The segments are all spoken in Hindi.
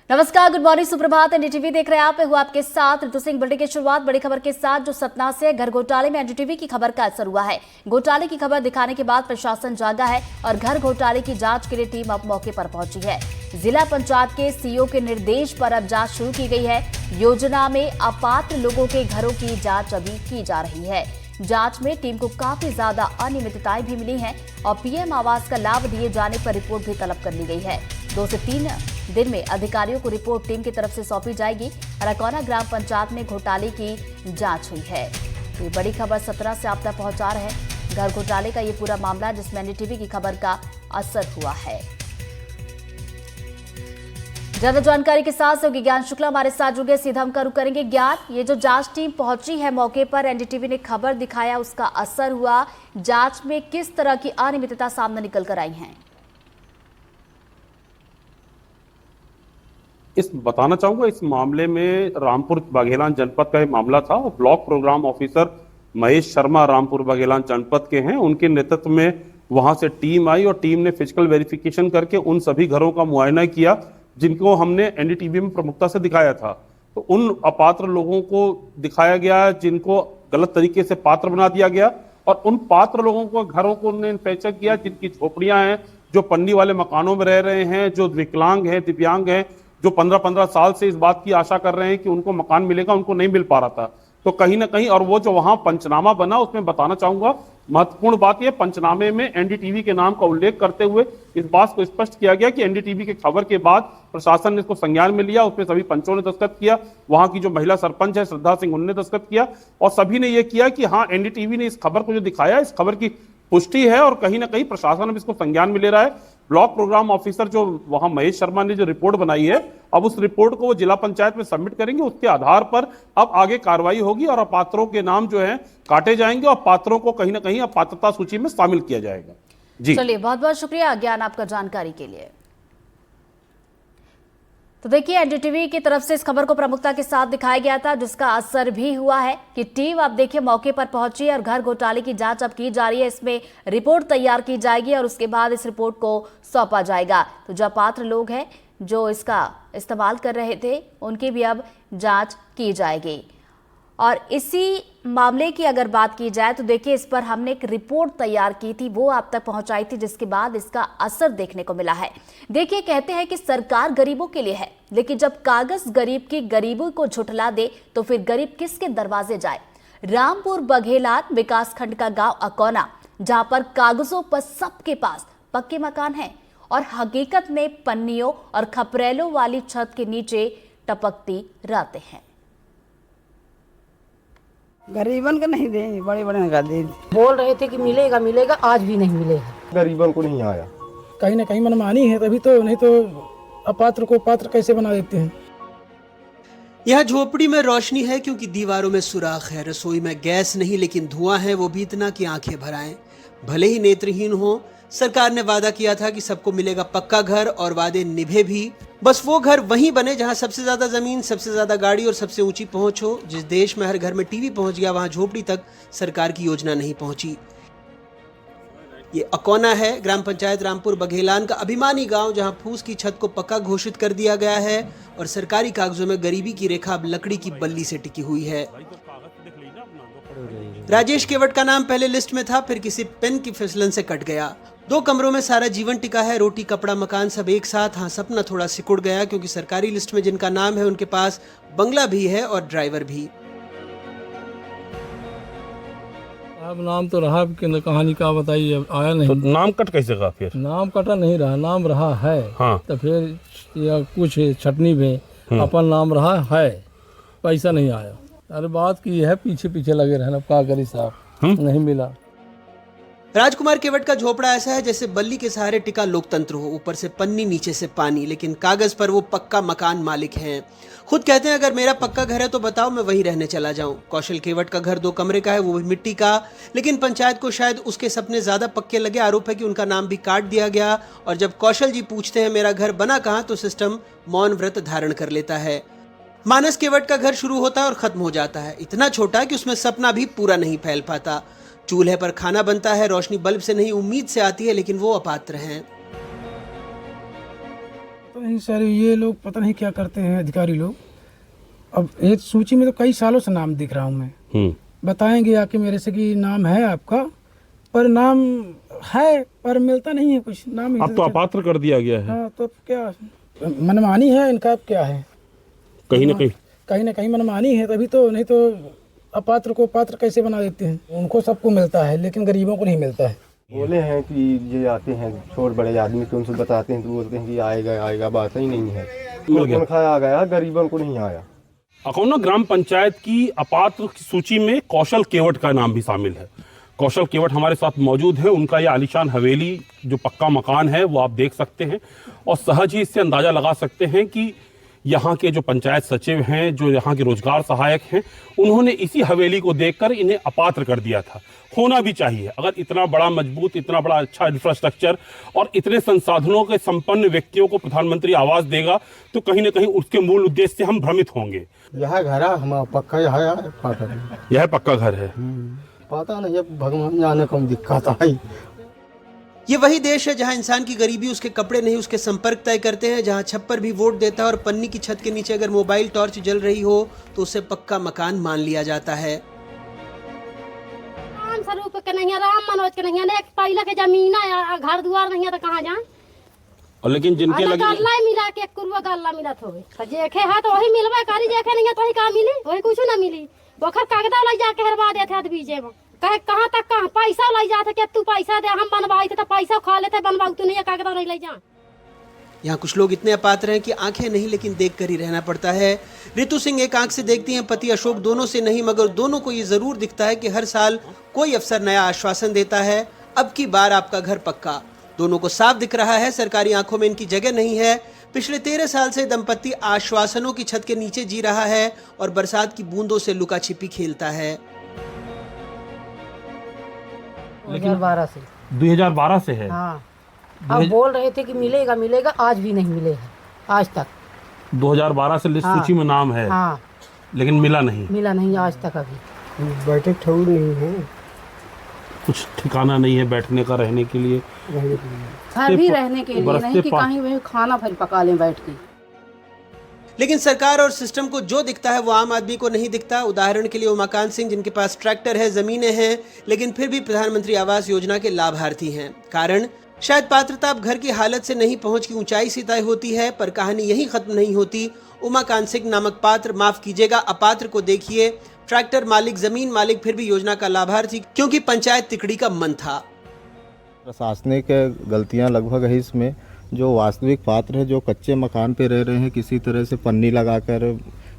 नमस्कार, गुड मॉर्निंग, सुप्रभात। एनडीटीवी देख रहे हैं आप, हूं आपके साथ ऋतु सिंह। बुलेटिन की शुरुआत बड़ी खबर के साथ जो सतना से घर घोटाले में एनडीटीवी की खबर का असर हुआ है। घोटाले की खबर दिखाने के बाद प्रशासन जागा है और घर घोटाले की जांच के लिए टीम अब मौके पर पहुंची है। जिला पंचायत के सीईओ के निर्देश पर अब जांच शुरू की गई है। योजना में अपात्र लोगों के घरों की जांच अभी की जा रही है। जांच में टीम को काफी ज्यादा अनियमितताएं भी मिली हैं और पीएम आवास का लाभ दिए जाने पर रिपोर्ट भी तलब कर ली गई है। 2 से 3 दिन में अधिकारियों को रिपोर्ट टीम की तरफ से सौंपी जाएगी। अकोना ग्राम पंचायत में घोटाले की जांच हुई है। ये बड़ी खबर सतना से आप तक पहुंचा रहे हैं। घर घोटाले का ये पूरा मामला जिसमें एनडीटीवी की खबर का असर हुआ है। ज्यादा जानकारी के साथ सहयोगी ज्ञान शुक्ला हमारे साथ जुड़ गए। सीधा हम रुख करेंगे। ज्ञान, ये जो जांच टीम पहुंची है मौके पर, एनडीटीवी ने खबर दिखाया, उसका असर हुआ। जांच में किस तरह की अनियमितता सामने निकल कर आई है? बताना चाहूंगा, इस मामले में रामपुर बघेलान जनपद का एक मामला था और block programme officer Mahesh Sharma Rampur Baghelan जनपद के हैं। उनके नेतृत्व में वहां से टीम आई और टीम ने फिजिकल वेरिफिकेशन करके उन सभी घरों का मुआयना किया जिनको हमने एनडीटीवी में प्रमुखता से दिखाया था। तो उन अपात्र लोगों को दिखाया गया जिनको गलत तरीके से पात्र बना दिया गया और उन पात्र लोगों को घरों को उन्होंने इंस्पेक्शन किया जिनकी झोपड़ियां हैं, जो पन्नी वाले मकानों में रह रहे हैं, जो विकलांग हैं, दिव्यांग हैं, जो 15-15 साल से इस बात की आशा कर रहे हैं कि उनको मकान मिलेगा, उनको नहीं मिल पा रहा था। तो कहीं ना कहीं, और वो जो वहां पंचनामा बना उसमें बताना चाहूंगा, महत्वपूर्ण बात यह, पंचनामे में एनडीटीवी के नाम का उल्लेख करते हुए इस बात को स्पष्ट किया गया कि एनडीटीवी के खबर के बाद प्रशासन ने इसको संज्ञान में लिया। उसमें सभी पंचों ने दस्तखत किया, वहां की जो महिला सरपंच है श्रद्धा सिंह, उन्होंने दस्तखत किया और सभी ने यह किया कि हाँ, एनडीटीवी ने इस खबर को जो दिखाया, इस खबर की पुष्टि है और कहीं ना कहीं प्रशासन अब इसको संज्ञान में ले रहा है। ब्लॉक प्रोग्राम ऑफिसर जो वहां महेश शर्मा ने जो रिपोर्ट बनाई है, अब उस रिपोर्ट को वो जिला पंचायत में सबमिट करेंगे। उसके आधार पर अब आगे कार्रवाई होगी और अपात्रों के नाम जो है काटे जाएंगे और पात्रों को कहीं ना कहीं अपात्रता सूची में शामिल किया जाएगा। जी चलिए, बहुत बहुत शुक्रिया ज्ञान आपका जानकारी के लिए। तो देखिए, एनडीटीवी की तरफ से इस खबर को प्रमुखता के साथ दिखाया गया था जिसका असर भी हुआ है कि टीम अब देखिए मौके पर पहुंची है और घर घोटाले की जांच अब की जा रही है। इसमें रिपोर्ट तैयार की जाएगी और उसके बाद इस रिपोर्ट को सौंपा जाएगा। तो जो पात्र लोग हैं जो इसका इस्तेमाल कर रहे थे उनकी भी अब जांच की जाएगी। और इसी मामले की अगर बात की जाए तो देखिए, इस पर हमने एक रिपोर्ट तैयार की थी, वो आप तक पहुंचाई थी, जिसके बाद इसका असर देखने को मिला है। देखिए, कहते हैं कि सरकार गरीबों के लिए है, लेकिन जब कागज गरीब की गरीबी को झुठला दे तो फिर गरीब किसके दरवाजे जाए? रामपुर बघेलान विकास खंड का गांव अकोना, जहां पर कागजों पर सबके पास पक्के मकान हैं और हकीकत में पन्नियों और खपरेलों वाली छत के नीचे टपकती रातें हैं। गरीबन को नहीं दे, बड़े बड़े का दे। बोल रहे थे कि मिलेगा मिलेगा, आज भी नहीं मिलेगा। गरीबन को नहीं आया। कहीं ना कहीं मनमानी है, तभी तो, नहीं तो अपात्र को पात्र कैसे बना देते हैं। यह झोपड़ी में रोशनी है क्योंकि दीवारों में सुराख है। रसोई में गैस नहीं लेकिन धुआं है, वो भी इतना कि आंखें भर आएं। भले ही नेत्रहीन हो, सरकार ने वादा किया था कि सबको मिलेगा पक्का घर और वादे निभे भी। बस वो घर वहीं बने जहां सबसे ज्यादा जमीन, सबसे ज्यादा गाड़ी और सबसे ऊंची पहुंच हो। जिस देश में हर घर में टीवी पहुंच गया, वहां झोपड़ी तक सरकार की योजना नहीं पहुंची। ये अकोना है, ग्राम पंचायत रामपुर बघेलान का अभिमानी गांव, जहां फूस की छत को पक्का घोषित कर दिया गया है और सरकारी कागजों में गरीबी की रेखा अब लकड़ी की बल्ली से टिकी हुई है। राजेश केवट का नाम पहले लिस्ट में था, फिर किसी पेन की फिसलन से कट गया। 2 कमरों में सारा जीवन टिका है, रोटी कपड़ा मकान सब एक साथ। हाँ, सपना थोड़ा सिकुड़ गया क्योंकि सरकारी लिस्ट में जिनका नाम है उनके पास बंगला भी है और ड्राइवर भी। अब नाम तो रहा, कहानी का बताइए, आया नहीं। तो नाम कट कैसे का? फिर नाम कटा नहीं रहा, नाम रहा है। हाँ। तो फिर या कुछ छटनी में अपन नाम रहा है, पैसा नहीं आया। अरे बात की है, पीछे पीछे लगे रहना, क्या करी साहब, नहीं मिला। राजकुमार केवट का झोपड़ा ऐसा है जैसे बल्ली के सहारे टिका लोकतंत्र हो, ऊपर से पन्नी नीचे से पानी, लेकिन कागज पर वो पक्का मकान मालिक हैं। खुद कहते हैं अगर मेरा पक्का घर है तो बताओ, मैं वहीं रहने चला जाऊं। कौशल केवट का घर 2 कमरे का है, वो भी मिट्टी का, लेकिन पंचायत को शायद उसके सपने ज्यादा पक्के लगे। आरोप है कि उनका नाम भी काट दिया गया और जब कौशल जी पूछते हैं मेरा घर बना कहाँ, तो सिस्टम मौन व्रत धारण कर लेता है। मानस केवट का घर शुरू होता है और खत्म हो जाता है, इतना छोटा कि उसमें सपना भी पूरा नहीं फैल पाता। चूल्हे पर खाना बनता है, रोशनी बल्ब से नहीं उम्मीद से आती है, लेकिन वो अपात्र हैं। पता नहीं सर, ये लोग पता नहीं क्या करते हैं अधिकारी लोग। अब एक सूची में तो कई सालों से नाम दिख रहा हूँ मैं, बताएंगे आके मेरे से कि नाम है आपका, पर नाम है पर मिलता नहीं है कुछ। नाम अब तो अपात्र कर दिया गया है। हाँ, तो अब क्या मनमानी है इनका, अब क्या है, कहीं ना कहीं मनमानी है, तभी तो, नहीं तो अपात्र को पात्र कैसे बना देते हैं। उनको सबको मिलता है लेकिन गरीबों को नहीं मिलता है। बोले हैं कि ये आते हैं छोटे बड़े आदमी तो उनसे बताते हैं तो बोलते हैं कि आएगा आएगा, बात ही नहीं है। तनख्वाह आ गया, गरीबों को नहीं आया। अकौना ग्राम पंचायत की अपात्र की सूची में कौशल केवट का नाम भी शामिल है। कौशल केवट हमारे साथ मौजूद है। उनका ये आलीशान हवेली जो पक्का मकान है वो आप देख सकते हैं और सहज ही इससे अंदाजा लगा सकते हैं कि यहाँ के जो पंचायत सचिव हैं, जो यहाँ के रोजगार सहायक हैं, उन्होंने इसी हवेली को देखकर इन्हें अपात्र कर दिया था। होना भी चाहिए। अगर इतना बड़ा मजबूत, इतना बड़ा अच्छा इंफ्रास्ट्रक्चर और इतने संसाधनों के संपन्न व्यक्तियों को प्रधानमंत्री आवास देगा तो कहीं ना कहीं उसके मूल उद्देश्य से हम भ्रमित होंगे। यह घर है हमारा पक्का, यह पक्का घर है। पता नहीं, अब भगवान जाने कौन दिक्कत आई। ये वही देश है जहां इंसान की गरीबी उसके कपड़े नहीं उसके संपर्क तय करते हैं, जहां छप्पर भी वोट देता है और पन्नी की छत के नीचे अगर मोबाइल टॉर्च जल रही हो तो उसे पक्का मकान मान लिया जाता है। राम स्वरूप के नहीं है, राम मनोज के नहीं है, एक पहले के जमीन है, घर द्वार नहीं है तो कहाँ जाए। और लेकिन जिनके लगे गल्ला मिला के कुरुआ गल्ला मिला तो जेखे है तो वही मिलवा करी, जेखे नहीं है तो वही कहाँ मिली, वही कुछ ना मिली। ओखर कागदा लग जाके हरवा देते थे बीजे में, कहे कहाँ तक कहाँ पैसा ले जाते कि तू पैसा दे, हम बनवाई थे तो पैसा खा लेते, बनवाऊ तू नहीं, कागदा नहीं ले जा। यहाँ कुछ लोग इतने अपात्र हैं कि आंखें नहीं लेकिन देखकर ही रहना पड़ता है। रितु सिंह एक आंख से देखती हैं, पति अशोक दोनों से नहीं, मगर दोनों को ये जरूर दिखता है कि हर साल कोई अफसर नया आश्वासन देता है, अब की बार आपका घर पक्का। दोनों को साफ दिख रहा है सरकारी आंखों में इनकी जगह नहीं है। पिछले 13 साल से दंपति आश्वासनों की छत के नीचे जी रहा है और बरसात की बूंदों से लुका छिपी खेलता है। 2012 से है। हाँ, अब बोल रहे थे कि मिलेगा मिलेगा, आज भी नहीं मिले है, आज तक। 2012 से लिस्ट सूची में नाम है। हाँ, लेकिन मिला नहीं आज तक। अभी बैठक ठहर नहीं है, कुछ ठिकाना नहीं है बैठने का, रहने के लिए, घर भी रहने के लिए नहीं कि कहीं वही खाना फिर पका लें बैठ के। लेकिन सरकार और सिस्टम को जो दिखता है वो आम आदमी को नहीं दिखता। उदाहरण के लिए उमाकांत सिंह, जिनके पास ट्रैक्टर है, जमीनें हैं, लेकिन फिर भी प्रधानमंत्री आवास योजना के लाभार्थी हैं। कारण शायद पात्रता अब घर की हालत से नहीं, पहुंच की ऊंचाई से तय होती है। पर कहानी यही खत्म नहीं होती। उमाकांत सिंह नामक पात्र, माफ कीजिएगा अपात्र को देखिए, ट्रैक्टर मालिक, जमीन मालिक, फिर भी योजना का लाभार्थी, क्योंकि पंचायत तिकड़ी का मन था। प्रशासनिक गलतियां लगभग है इसमें। जो वास्तविक पात्र है, जो कच्चे मकान पे रह रहे हैं, किसी तरह से पन्नी लगाकर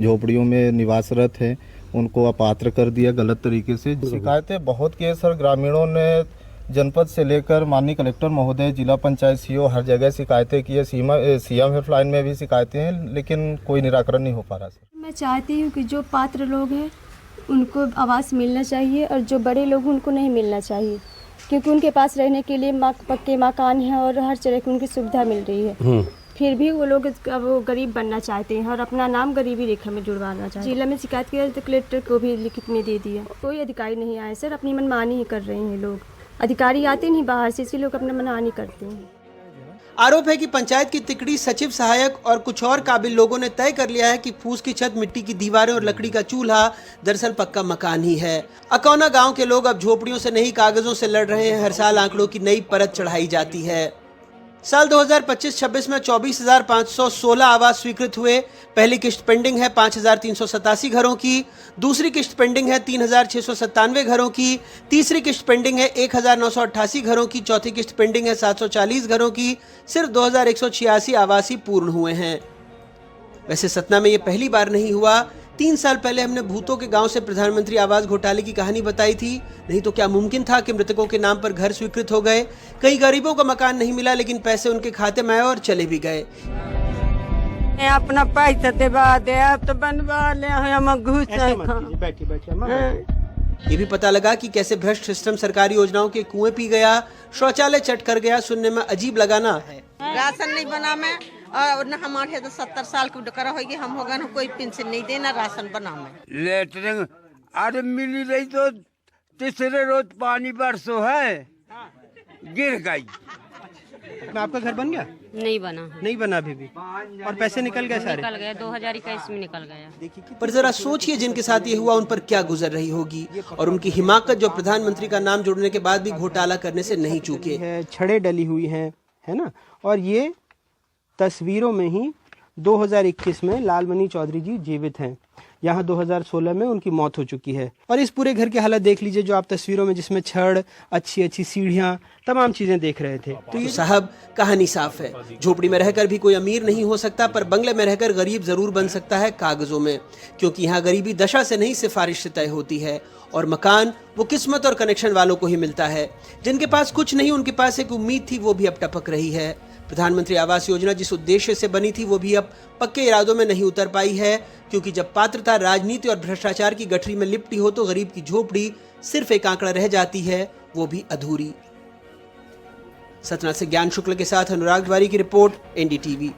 झोपड़ियों में निवासरत है, उनको अपात्र कर दिया गलत तरीके से। शिकायतें बहुत की है सर। ग्रामीणों ने जनपद से लेकर माननीय कलेक्टर महोदय, जिला पंचायत सीओ, हर जगह शिकायतें की है। सीएम हेल्पलाइन में भी शिकायतें हैं, लेकिन कोई निराकरण नहीं हो पा रहा सर। मैं चाहती हूँ कि जो पात्र लोग हैं उनको आवास मिलना चाहिए और जो बड़े लोग उनको नहीं मिलना चाहिए, क्योंकि उनके पास रहने के लिए पक्के मकान हैं और हर तरह की उनकी सुविधा मिल रही है। फिर भी वो लोग वो गरीब बनना चाहते हैं और अपना नाम गरीबी रेखा में जुड़वाना चाहते हैं। जिला में शिकायत किया तो कलेक्टर को भी लिखित में दे दिया, कोई अधिकारी नहीं आए सर। अपनी मनमानी ही कर रहे हैं लोग, अधिकारी आते नहीं बाहर से, इसलिए लोग अपना मनमानी करते हैं। आरोप है कि पंचायत की तिकड़ी, सचिव, सहायक और कुछ और काबिल लोगों ने तय कर लिया है कि फूस की छत, मिट्टी की दीवारें और लकड़ी का चूल्हा दरअसल पक्का मकान ही है। अकौना गांव के लोग अब झोपड़ियों से नहीं कागजों से लड़ रहे हैं। हर साल आंकड़ों की नई परत चढ़ाई जाती है। साल 2025-26 में 24,516 आवास स्वीकृत हुए। पहली किश्त पेंडिंग है 5,387 घरों की, दूसरी किश्त पेंडिंग है 3,697 घरों की, तीसरी किश्त पेंडिंग है 1,988 घरों की, चौथी किश्त पेंडिंग है 740 घरों की। सिर्फ 2,186 आवासी पूर्ण हुए हैं। वैसे सतना में ये पहली बार नहीं हुआ। 3 साल पहले हमने भूतों के गांव से प्रधानमंत्री आवास घोटाले की कहानी बताई थी। नहीं तो क्या मुमकिन था कि मृतकों के नाम पर घर स्वीकृत हो गए? कई गरीबों का मकान नहीं मिला, लेकिन पैसे उनके खाते में आए और चले भी गए। अपना पैसा देवा दे, अब तो बनवा ले, हम घुस ये भी पता लगा कि कैसे भ्रष्ट सिस्टम सरकारी योजनाओं के कुएं पी गया, शौचालय चट कर गया। सुनने में अजीब लगाना है। राशन नहीं बना में और न हमारे तो 70 साल की डकरा होगी, हम होगा न कोई पेंशन नहीं देना, राशन बना में लेटरिंग अरे मिली रही तो तीसरे रोज पानी बरसो है, गिर गई। आपका घर बन गया? नहीं बना, नहीं बना अभी भी, और पैसे निकल गए सारे? निकल गया, 2021 में निकल गया। पर जरा सोचिए जिनके साथ ये हुआ उन पर क्या गुजर रही होगी, और उनकी हिमाकत जो प्रधानमंत्री का नाम जोड़ने के बाद भी घोटाला करने से नहीं चूके है। छड़ें डली हुई हैं, है ना, और ये तस्वीरों में ही 2021 में लालमणि चौधरी जी जीवित हैं। यहाँ 2016 में उनकी मौत हो चुकी है। और इस पूरे घर की हालत देख लीजिए जो आप तस्वीरों में, जिसमें छड़, अच्छी अच्छी सीढ़ियाँ, तमाम चीजें देख रहे थे। तो ये साहब कहानी साफ है, झोपड़ी में रहकर भी कोई अमीर नहीं हो सकता, पर बंगले में रहकर गरीब जरूर बन सकता है कागजों में, क्योंकि यहाँ गरीबी दशा से नहीं सिफारिश से तय होती है, और मकान वो किस्मत और कनेक्शन वालों को ही मिलता है। जिनके पास कुछ नहीं, उनके पास एक उम्मीद थी, वो भी अब टपक रही है। प्रधानमंत्री आवास योजना जिस उद्देश्य से बनी थी वो भी अब पक्के इरादों में नहीं उतर पाई है, क्योंकि जब पात्रता राजनीति और भ्रष्टाचार की गठरी में लिपटी हो तो गरीब की झोपड़ी सिर्फ एक आंकड़ा रह जाती है, वो भी अधूरी। सतना से ज्ञान शुक्ल के साथ अनुराग द्वारी की रिपोर्ट, एनडीटीवी।